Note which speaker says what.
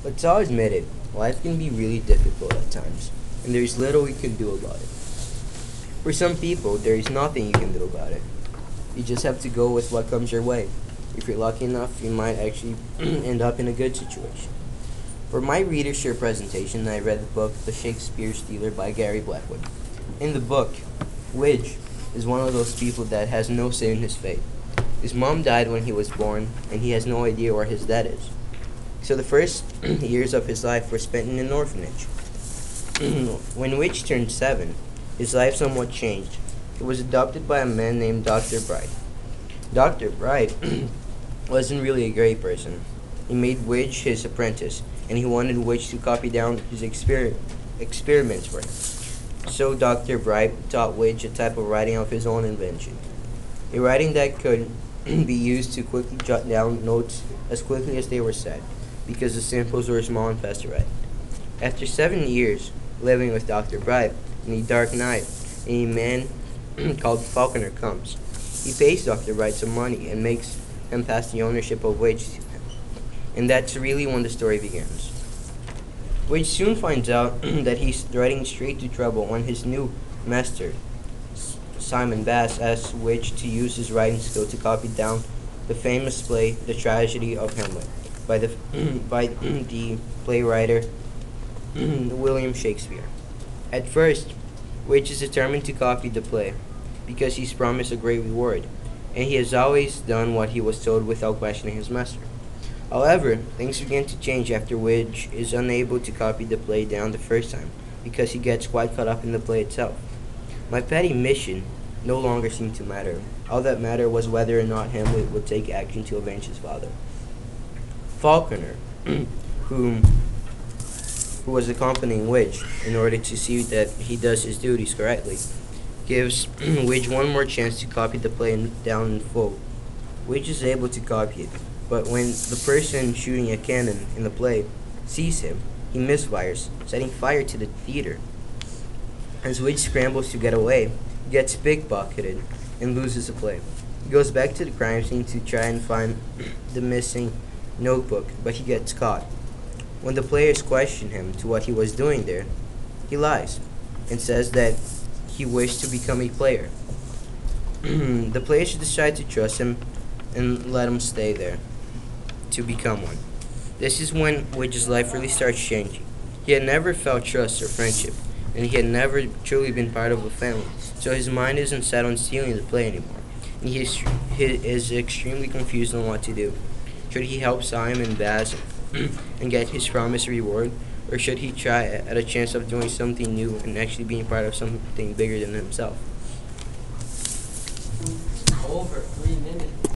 Speaker 1: Let's all admit it, life can be really difficult at times, and there's little you can do about it. For some people, there is nothing you can do about it. You just have to go with what comes your way. If you're lucky enough, you might actually end up in a good situation. For my readership presentation, I read the book The Shakespeare Stealer by Gary Blackwood. In the book, Widge is one of those people that has no say in his fate. His mom died when he was born, and he has no idea where his dad is. So the first years of his life were spent in an orphanage. When Widge turned 7, his life somewhat changed. He was adopted by a man named Dr. Bright. Dr. Bright wasn't really a great person. He made Widge his apprentice, and he wanted Widge to copy down his experiments for him. So Dr. Bright taught Widge a type of writing of his own invention, a writing that could be used to quickly jot down notes as quickly as they were said, because the symbols were small and fast to write. After 7 years living with Dr. Bright, in a dark night, a man called Falconer comes. He pays Dr. Bright some money and makes him pass the ownership of Widge to him. And that's really when the story begins. Widge soon finds out that he's riding straight to trouble when his new master, Simon Bass, asks Widge to use his writing skill to copy down the famous play The Tragedy of Hamlet by the playwright William Shakespeare. At first, Widge is determined to copy the play because he's promised a great reward, and he has always done what he was told without questioning his master. However, things begin to change after Widge is unable to copy the play down the first time because he gets quite caught up in the play itself. My petty mission no longer seemed to matter. All that mattered was whether or not Hamlet would take action to avenge his father. Falconer, who was accompanying Widge in order to see that he does his duties correctly, gives Widge one more chance to copy the play down in full. Widge is able to copy it, but when the person shooting a cannon in the play sees him, he misfires, setting fire to the theater. As Widge scrambles to get away, he gets pickpocketed and loses the play. He goes back to the crime scene to try and find the missing notebook, but he gets caught. When the players question him to what he was doing there, he lies and says that he wished to become a player. The players decide to trust him and let him stay there to become one. This is when Widge's life really starts changing. He had never felt trust or friendship, and he had never truly been part of a family, so his mind isn't set on stealing the play anymore, and he is extremely confused on what to do. Should he help Simon Bass and get his promised reward, or should he try at a chance of doing something new and actually being part of something bigger than himself?
Speaker 2: Over 3 minutes.